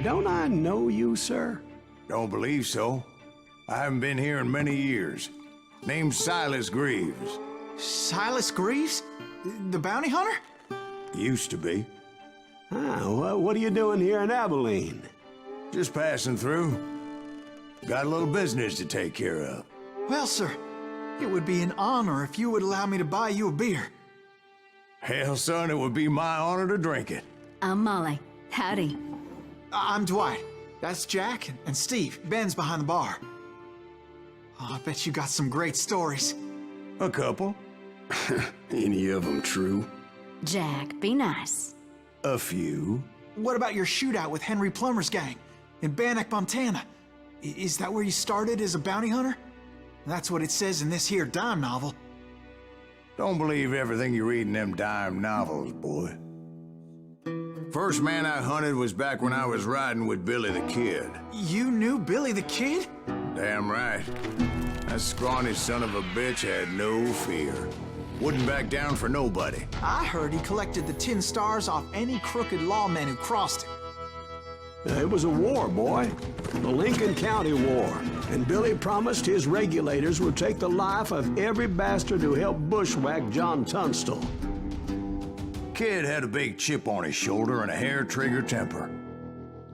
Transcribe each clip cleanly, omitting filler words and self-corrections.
Don't I know you, sir? Don't believe so. I haven't been here in many years. Name's Silas Greaves. Silas Greaves? The bounty hunter? Used to be. Ah, what are you doing here in Abilene? Just passing through. Got a little business to take care of. Well, sir, it would be an honor if you would allow me to buy you a beer. Hell, son, it would be my honor to drink it. I'm Molly. Howdy. I'm Dwight. That's Jack and Steve. Ben's behind the bar. Oh, I bet you got some great stories. A couple. Any of them true? Jack, be nice. A few. What about your shootout with Henry Plummer's gang in Bannock, Montana? Is that where you started as a bounty hunter? That's what it says in this here dime novel. Don't believe everything you read in them dime novels, boy. First man I hunted was back when I was riding with Billy the Kid. You knew Billy the Kid? Damn right. That scrawny son of a bitch had no fear. Wouldn't back down for nobody. I heard he collected the 10 stars off any crooked lawmen who crossed him. It was a war, boy. The Lincoln County War. And Billy promised his regulators would take the life of every bastard who helped bushwhack John Tunstall. Kid had a big chip on his shoulder and a hair-trigger temper.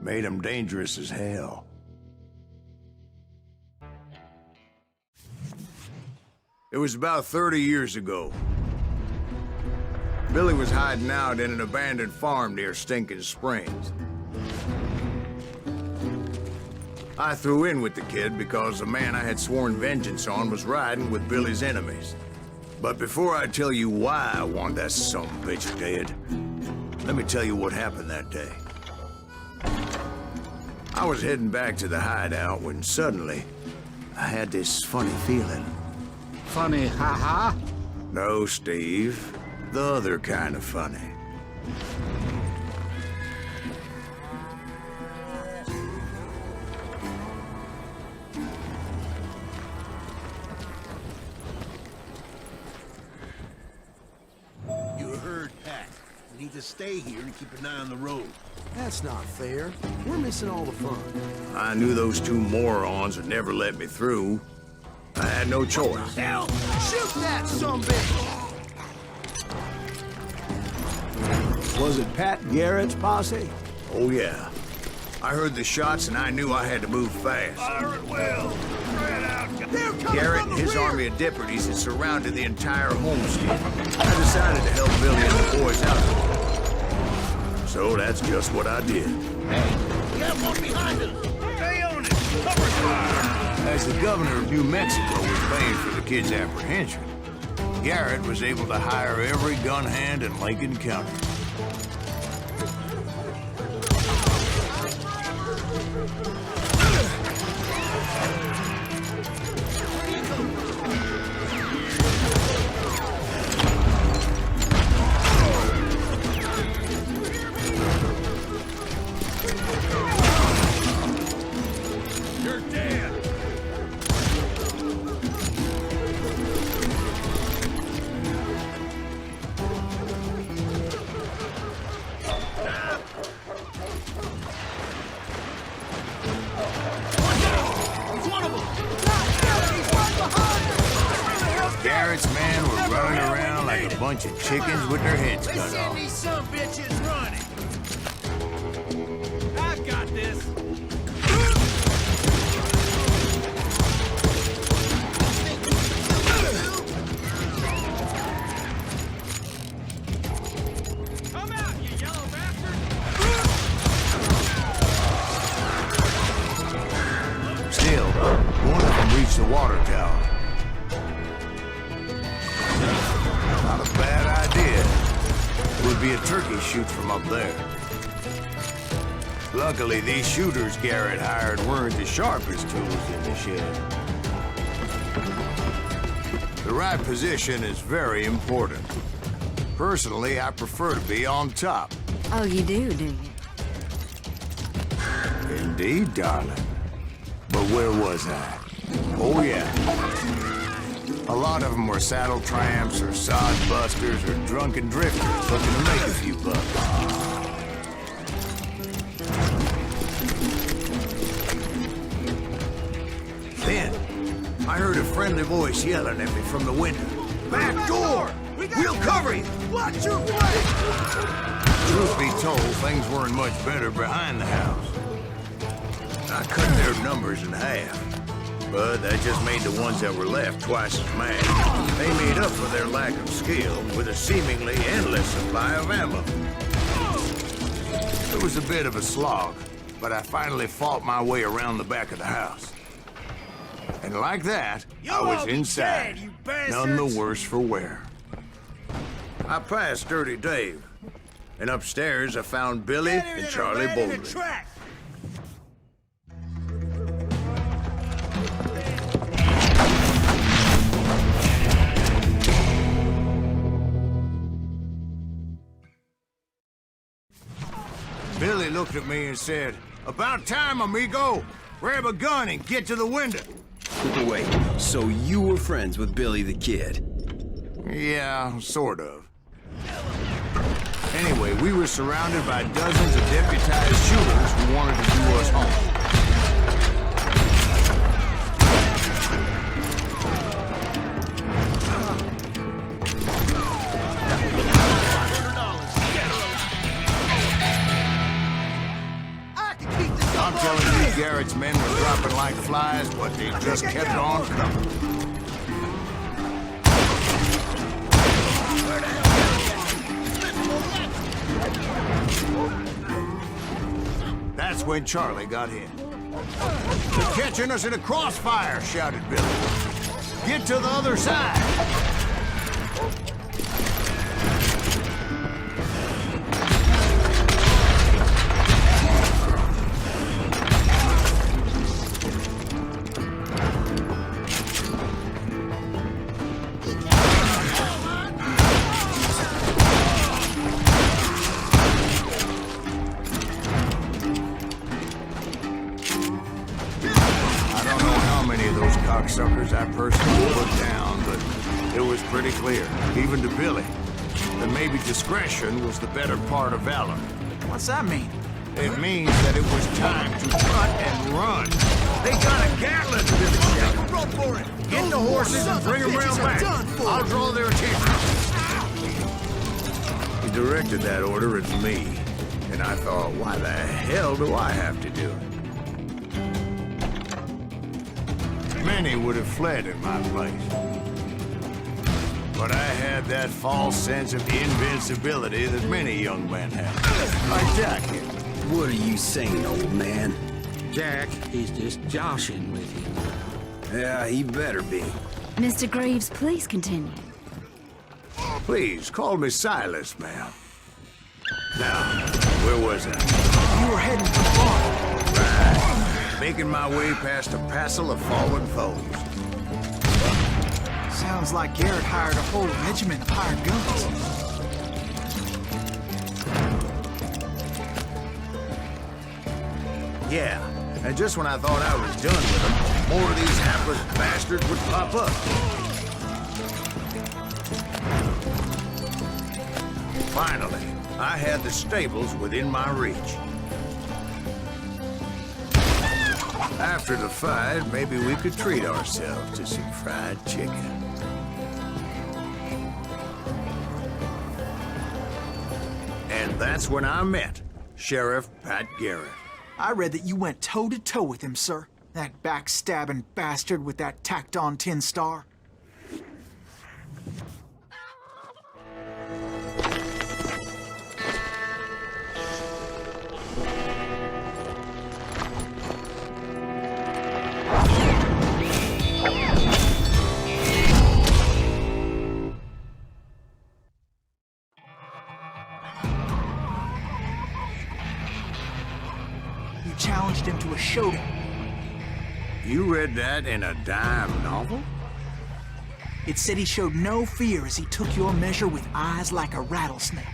Made him dangerous as hell. It was about 30 years ago. Billy was hiding out in an abandoned farm near Stinking Springs. I threw in with the kid because the man I had sworn vengeance on was riding with Billy's enemies. But before I tell you why I want that sumbitch dead, let me tell you what happened that day. I was heading back to the hideout when suddenly I had this funny feeling. Funny, ha-ha? No, Steve. The other kind of funny. You heard Pat. We need to stay here and keep an eye on the road. That's not fair. We're missing all the fun. I knew those two morons would never let me through. I had no choice. Hell, shoot that sumbitch! Was it Pat Garrett's posse? Oh, yeah. I heard the shots and I knew I had to move fast. Fire it well. Spread out. Garrett and his army of deputies had surrounded the entire homestead. I decided to help Billy and the boys out. So that's just what I did. Hey, we have one behind us. Stay on it. Cover fire. As the governor of New Mexico was paying for the kid's apprehension, Garrett was able to hire every gun hand in Lincoln County. Garrett's men were running around like a bunch of chickens with their heads cut off. Send these some bitches running. I've got this. Come out, you yellow bastard! Still, one of them reached the water tower. Not a bad idea. It would be a turkey shoot from up there. Luckily, these shooters Garrett hired weren't the sharpest tools in the shed. The right position is very important. Personally, I prefer to be on top. Oh, you do you? Indeed, darling. But where was I? Oh, yeah. A lot of them were saddle tramps or sod busters or drunken drifters looking to make a few bucks. I heard a friendly voice yelling at me from the window. Back door! We'll cover you! Watch your flank! Truth be told, things weren't much better behind the house. I cut their numbers in half, but that just made the ones that were left twice as mad. They made up for their lack of skill with a seemingly endless supply of ammo. It was a bit of a slog, but I finally fought my way around the back of the house. And like that, I was inside, none the worse for wear. I passed Dirty Dave, and upstairs I found Billy and Charlie Bowling. Billy looked at me and said, "About time, amigo. Grab a gun and get to the window." Wait, so you were friends with Billy the Kid? Yeah, sort of. Anyway, we were surrounded by dozens of deputized shooters who wanted to do us home. I'm telling you, Garrett's men were dropping like flies, but they just kept on coming. That's when Charlie got hit. "They're catching us in a crossfire," shouted Billy. "Get to the other side." Suckers I personally put down, but it was pretty clear, even to Billy, that maybe discretion was the better part of valor. What's that mean? It means that it was time to cut and run. They got a Gatling, Billy. Run for it! Get the horses and bring them round back. I'll draw their attention. He directed that order at me, and I thought, why the hell do I have to do it? Many would have fled in my place. But I had that false sense of invincibility that many young men have. Like Jack here. What are you saying, old man? Jack, he's just joshing with you. Yeah, he better be. Mr. Greaves, please continue. Please, call me Silas, ma'am. Now, where was I? You were heading for the farm. Right. Making my way past a passel of fallen foes. Sounds like Garrett hired a whole regiment of hired guns. Yeah, and just when I thought I was done with them, more of these hapless bastards would pop up. Finally, I had the stables within my reach. After the fight, maybe we could treat ourselves to some fried chicken. And that's when I met Sheriff Pat Garrett. I read that you went toe-to-toe with him, sir. That backstabbing bastard with that tacked-on tin star. Challenged him to a showdown. You read that in a dime novel? It said he showed no fear as he took your measure with eyes like a rattlesnake.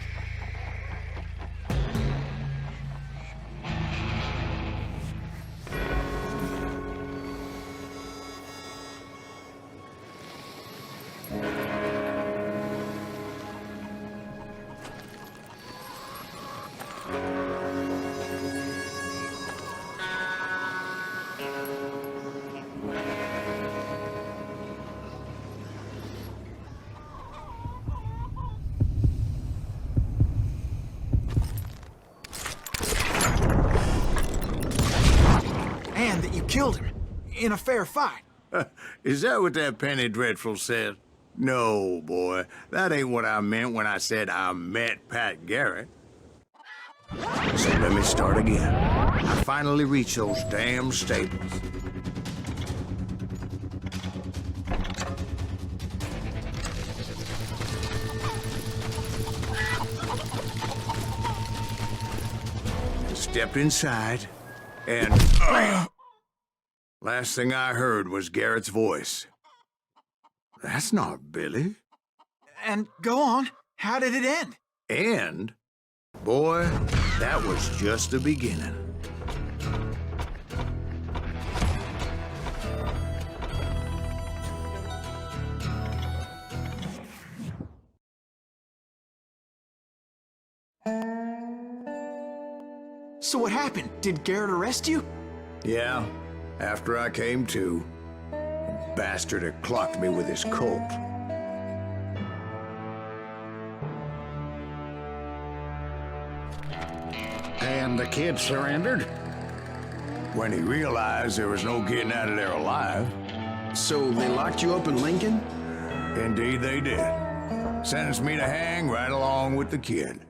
killed him. In a fair fight. Is that what that Penny Dreadful said? No, boy. That ain't what I meant when I said I met Pat Garrett. So let me start again. I finally reached those damn stables. Stepped inside, and last thing I heard was Garrett's voice. That's not Billy. And go on. How did it end? And, boy, that was just the beginning. So what happened? Did Garrett arrest you? Yeah, after I came to, the bastard had clocked me with his Colt. And the kid surrendered? When he realized there was no getting out of there alive. So they locked you up in Lincoln? Indeed they did. Sentenced me to hang right along with the kid.